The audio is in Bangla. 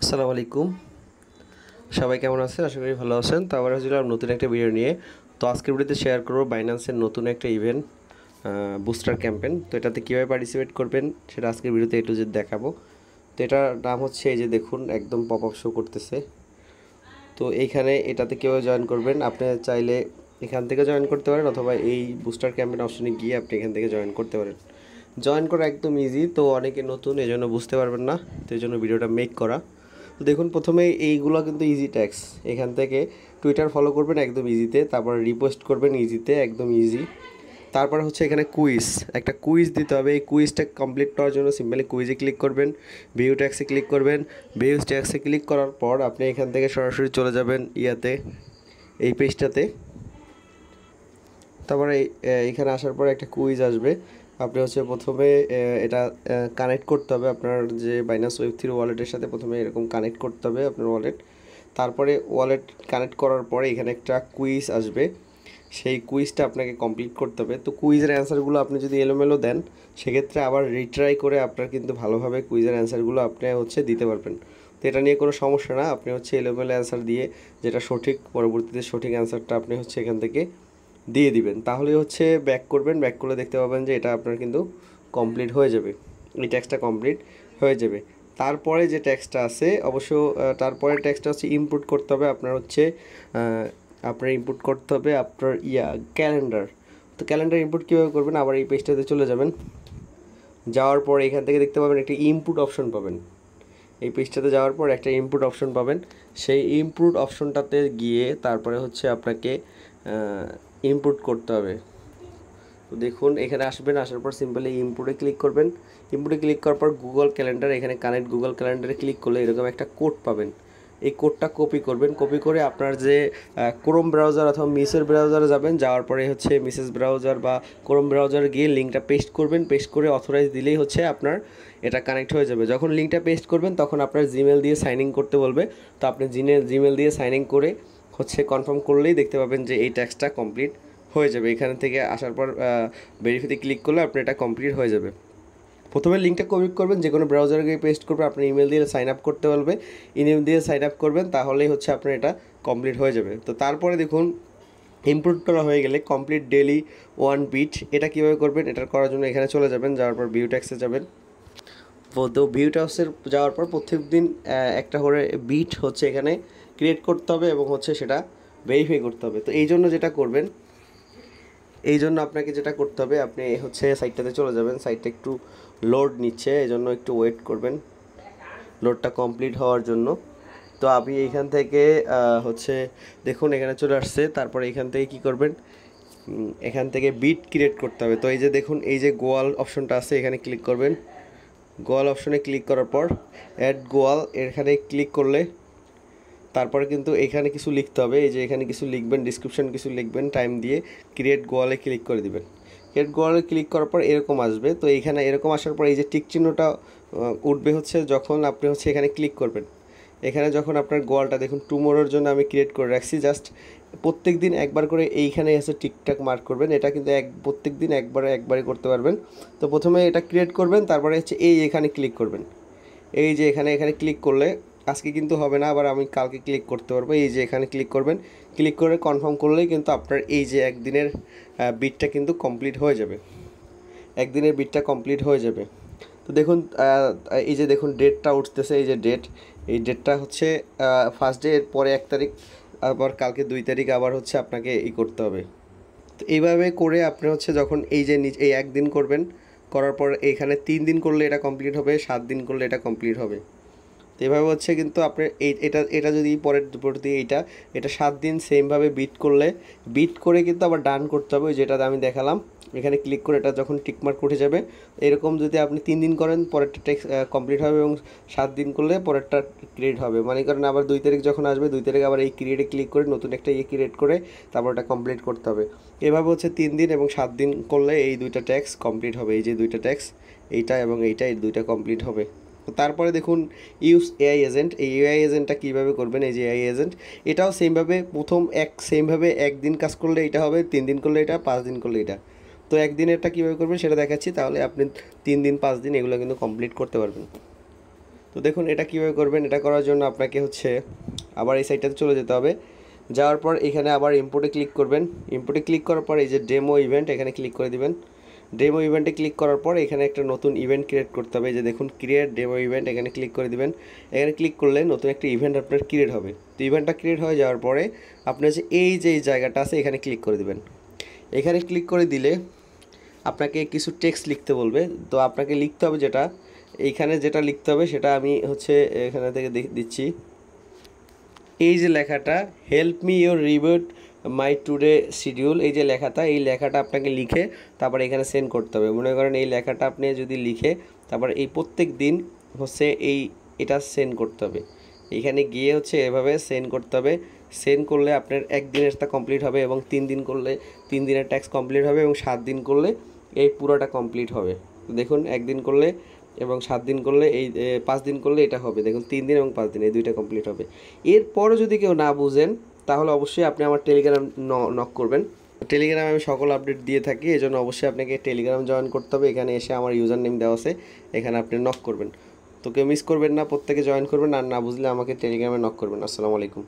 আসসালামু আলাইকুম। সবাই কেমন আছেন? আশা করি ভালো আছেন। তো আবার হচ্ছিলাম নতুন একটা ভিডিও নিয়ে। তো আজকের ভিডিওতে শেয়ার করব বাইন্যান্সের নতুন একটা ইভেন্ট, বুস্টার ক্যাম্পেইন। তো এটাতে কীভাবে পার্টিসিপেট করবেন সেটা আজকের ভিডিওতে A to Z দেখাবো। তো এটার নাম হচ্ছে, এই যে দেখুন একদম পপ আপ শো করতেছে। তো এইখানে এটাতে কীভাবে জয়েন করবেন, আপনি চাইলে এখান থেকে জয়েন করতে পারেন, অথবা এই বুস্টার ক্যাম্পেইন অপশনে গিয়ে আপনি এখান থেকে জয়েন করতে পারেন। জয়েন করা একদম ইজি, তো অনেকে নতুন এই জন্য বুঝতে পারবেন না, তো এই জন্য ভিডিওটা মেক করা। তো দেখুন প্রথমে এইগুলো কিন্তু ইজি ট্যাক্স। এখান থেকে টুইটার ফলো করবেন একদম ইজিতে, তারপর রিপোস্ট করবেন ইজিতে, একদম ইজি। তারপর হচ্ছে এখানে কুইজ, একটা কুইজ দিতে হবে। এই কুইজটা কমপ্লিট করার জন্য সিম্পলি কুইজে ক্লিক করবেন, ভিউ ট্যাক্সে ক্লিক করবেন। ভিউ ট্যাক্সে ক্লিক করার পর আপনি এখান থেকে সরাসরি চলে যাবেন এই পেজটাতে। তারপরে এইখানে আসার পর একটা কুইজ আসবে। আপনি হচ্ছে প্রথমে এটা কানেক্ট করতে হবে আপনার যে বাইন্যান্স ওয়েব3 ওয়ালেটের সাথে। প্রথমে এরকম কানেক্ট করতে হবে আপনার ওয়ালেট। তারপরে ওয়ালেট কানেক্ট করার পরে এখানে একটা কুইজ আসবে, সেই কুইজটা আপনাকে কমপ্লিট করতে হবে। তো কুইজের অ্যান্সারগুলো আপনি যদি এলোমেলো দেন, সেক্ষেত্রে আবার রিট্রাই করে আপনার কিন্তু ভালোভাবে কুইজের অ্যান্সারগুলো আপনি হচ্ছে দিতে পারবেন। তো এটা নিয়ে কোনো সমস্যা না, আপনি হচ্ছে এলোমেলো অ্যান্সার দিয়ে যেটা সঠিক, পরবর্তীতে সঠিক অ্যান্সারটা আপনি হচ্ছে এখান থেকে দিয়ে দিবেন। তাহলে হচ্ছে ব্যাক করবেন, ব্যাক করলে দেখতে পাবেন যে এটা আপনার কিন্তু কমপ্লিট হয়ে যাবে, এই ট্যাক্সটা কমপ্লিট হয়ে যাবে। তারপরে যে ট্যাক্সটা আছে, অবশ্য তারপরে ট্যাক্সটা হচ্ছে ইনপুট করতে হবে আপনার হচ্ছে, আপনার ইনপুট করতে হবে আপনার ক্যালেন্ডার। তো ক্যালেন্ডার ইনপুট কীভাবে করবেন, আবার এই পেজটাতে চলে যাবেন। যাওয়ার পর এখান থেকে দেখতে পাবেন একটা ইনপুট অপশন পাবেন। এই পেজটাতে যাওয়ার পর একটা ইনপুট অপশন পাবেন, সেই ইনপুট অপশনটাতে গিয়ে তারপরে হচ্ছে আপনাকে ইনপুট করতে হবে। তো দেখুন এখানে আসবেন, আসার পর সিম্পলি ইনপুটে ক্লিক করবেন। ইনপুটে ক্লিক করার পর গুগল ক্যালেন্ডার, এখানে কানেক্ট গুগল ক্যালেন্ডারে ক্লিক করলে এরকম একটা কোড পাবেন। এই কোডটা কপি করবেন, কপি করে আপনার যে ক্রোম ব্রাউজার অথবা মিসের ব্রাউজারে যাবেন। যাওয়ার পরে হচ্ছে মিসেস ব্রাউজার বা ক্রোম ব্রাউজারে গিয়ে লিঙ্কটা পেস্ট করবেন, পেস্ট করে অথরাইজ দিলেই হচ্ছে আপনার এটা কানেক্ট হয়ে যাবে। যখন লিঙ্কটা পেস্ট করবেন তখন আপনার জিমেল দিয়ে সাইন ইন করতে বলবে। তো আপনি জিমেল দিয়ে সাইন ইন করে হচ্ছে কনফার্ম করলেই দেখতে পাবেন যে এই ট্যাক্সটা কমপ্লিট হয়ে যাবে। এখান থেকে আসার পর ভেরিফাইতে ক্লিক করলে আপনার এটা কমপ্লিট হয়ে যাবে। প্রথমে লিঙ্কটা কপি করবেন, যে কোনো ব্রাউজারে গিয়ে পেস্ট করবেন, আপনার ইমেল দিয়ে সাইন আপ করতে বলবে, ইমেল দিয়ে সাইন আপ করবেন, তাহলেই হচ্ছে আপনার এটা কমপ্লিট হয়ে যাবে। তো তারপরে দেখুন ইনপুট করা হয়ে গেলে কমপ্লিট ডেলি 1 বিট, এটা কীভাবে করবেন, এটা করার জন্য এখানে চলে যাবেন। যাওয়ার পর ভিউ ট্যাক্সে যাবেন। তো ভিউ ট্যাক্সে যাওয়ার পর প্রত্যেক দিন একটা করে বিট হচ্ছে এখানে ক্রিয়েট করতে হবে এবং হচ্ছে সেটা ভেরিফাই করতে হবে। তো এই জন্য যেটা করবেন, এই জন্য আপনাকে যেটা করতে হবে, আপনি হচ্ছে সাইটটাতে চলে যাবেন। সাইটটা একটু লোড নিচ্ছে, এই জন্য একটু ওয়েট করবেন লোডটা কমপ্লিট হওয়ার জন্য। তো আপনি এইখান থেকে হচ্ছে দেখুন এখানে চলে আসছে। তারপরে এখান থেকে কি করবেন, এখান থেকে বিট ক্রিয়েট করতে হবে। তো এই যে দেখুন এই যে গোয়াল অপশনটা আছে, এখানে ক্লিক করবেন। গোয়াল অপশনে ক্লিক করার পর অ্যাড গোয়াল, এখানে ক্লিক করলে তারপরে কিন্তু এখানে কিছু লিখতে হবে। এই যে এখানে কিছু লিখবেন, ডিসক্রিপশন কিছু লিখবেন, টাইম দিয়ে ক্রিয়েট গোয়ালে ক্লিক করে দিবেন। ক্রিয়েট গোয়ালে ক্লিক করার পর এরকম আসবে। তো এইখানে এরকম আসার পর এই যে টিক চিহ্নটা উঠবে হচ্ছে যখন আপনি হচ্ছে এখানে ক্লিক করবেন। এখানে যখন আপনার গোয়ালটা দেখুন টুমোরোর জন্য আমি ক্রিয়েট করে রাখছি, জাস্ট প্রত্যেক দিন একবার করে এইখানে এসে টিকটাক মার্ক করবেন। এটা কিন্তু প্রত্যেক দিন একবারে করতে পারবেন। তো প্রথমে এটা ক্রিয়েট করবেন, তারপরে হচ্ছে এখানে ক্লিক করবেন। এই যে এখানে ক্লিক করলে আজকে কিন্তু হবে না, আবার আমি কালকে ক্লিক করতে পারবো। এই যে এখানে ক্লিক করবেন, ক্লিক করে কনফার্ম করলেই কিন্তু আপনার এই যে একদিনের বিটটা কিন্তু কমপ্লিট হয়ে যাবে, একদিনের বিটটা কমপ্লিট হয়ে যাবে। তো দেখুন এই যে দেখুন ডেটটা উঠতেছে, এই যে ডেট, এই ডেটটা হচ্ছে ফার্স্ট ডে, এর পরে 1 তারিখ, আবার কালকে 2 তারিখ আবার হচ্ছে আপনাকে করতে হবে। তো এইভাবে করে আপনি হচ্ছে যখন এই যে এই একদিন করবেন, করার পর এইখানে 3 দিন করলে এটা কমপ্লিট হবে, 7 দিন করলে এটা কমপ্লিট হবে। তো এভাবে হচ্ছে কিন্তু আপনার এটা যদি পরের প্রতি এটা 7 দিন সেমভাবে বিট করে কিন্তু আবার ডান করতে হবে, যেটা আমি দেখালাম। এখানে ক্লিক করে এটা যখন টিকমার্ক উঠে যাবে, এরকম যদি আপনি 3 দিন করেন পরেরটা টেক্স কমপ্লিট হবে, এবং 7 দিন করলে পরেরটা ক্রিয়েট হবে। মনে করেন আবার 2 তারিখ যখন আসবে, 2 তারিখ আবার এই ক্রিয়েটে ক্লিক করে নতুন একটা ক্রিয়েট করে তারপর এটা কমপ্লিট করতে হবে। এভাবে হচ্ছে 3 দিন এবং 7 দিন করলে এই 2টা ট্যাক্স কমপ্লিট হবে। এই যে 2টা ট্যাক্স, এইটা এবং এইটা, এই 2টা কমপ্লিট হবে। তারপরে দেখুন ইউজ এআই এজেন্ট, এই এআই এজেন্টটা কীভাবে করবেন, এই যে এআই এজেন্ট, এটাও সেমভাবে সেমভাবে 1 দিন কাজ করলে এটা হবে, 3 দিন করলে এটা, 5 দিন করলে এটা। তো একদিনেরটা কীভাবে করবেন সেটা দেখাচ্ছি, তাহলে আপনি 3 দিন 5 দিন এগুলো কিন্তু কমপ্লিট করতে পারবেন। তো দেখুন এটা কীভাবে করবেন। এটা করার জন্য আপনাকে হচ্ছে আবার এই সাইটটাতে চলে যেতে হবে। যাওয়ার পর এখানে আবার ইম্পোর্টে ক্লিক করবেন। ইম্পোর্টে ক্লিক করার পর এই যে ডেমো ইভেন্ট এখানে ক্লিক করে দিবেন। ডেমো ইভেন্টে ক্লিক করার পর এখানে একটা নতুন ইভেন্ট ক্রিয়েট করতে হবে। এই যে দেখুন ক্রিয়েট ডেমো ইভেন্ট, এখানে ক্লিক করে দিবেন। এখানে ক্লিক করলে নতুন একটা ইভেন্ট আপনার ক্রিয়েট হবে। তো ইভেন্টটা ক্রিয়েট হয়ে যাওয়ার পরে আপনি হচ্ছে এই যে এই জায়গাটা আছে এখানে ক্লিক করে দিবেন। এখানে ক্লিক করে দিলে আপনাকে কিছু টেক্সট লিখতে বলবে। তো আপনাকে লিখতে হবে যেটা এইখানে যেটা লিখতে হবে সেটা আমি হচ্ছে এখানে থেকে দিচ্ছি। এই যে লেখাটা help me your reviewed my today schedule, এই যে লেখাটা, এই লেখাটা আপনাকে লিখে তারপর এখানে সেন্ড করতে হবে। মনে করেন এই লেখাটা আপনি যদি লিখে তারপর এই প্রত্যেক দিন হচ্ছে এটা সেন্ড করতে হবে। এখানে গিয়ে হচ্ছে এভাবে সেন্ড করতে হবে। সেন্ড করলে আপনার একদিনের টা কমপ্লিট হবে এবং 3 দিন করলে 3 দিনের ট্যাক্স কমপ্লিট হবে এবং 7 দিন করলে এই পুরোটা কমপ্লিট হবে। দেখুন একদিন করলে এবং 7 দিন করলে এই 5 দিন করলে এটা হবে। দেখুন 3 দিন এবং 5 দিন এই দুইটা কমপ্লিট হবে। এরপরও যদি কেউ না বুঝেন তাহলে অবশ্যই আপনি আমার টেলিগ্রাম নক করবেন। টেলিগ্রামে আমি সকল আপডেট দিয়ে থাকি, এই জন্য অবশ্যই আপনাকে টেলিগ্রাম জয়েন করতে হবে। এখানে এসে আমার ইউজার নেম দেওয়া আছে, এখানে আপনি নক করবেন। তো কেউ মিস করবেন না, প্রত্যেকে জয়েন করবেন। আর না বুঝলে আমাকে টেলিগ্রামে নক করবেন। আসসালামু আলাইকুম।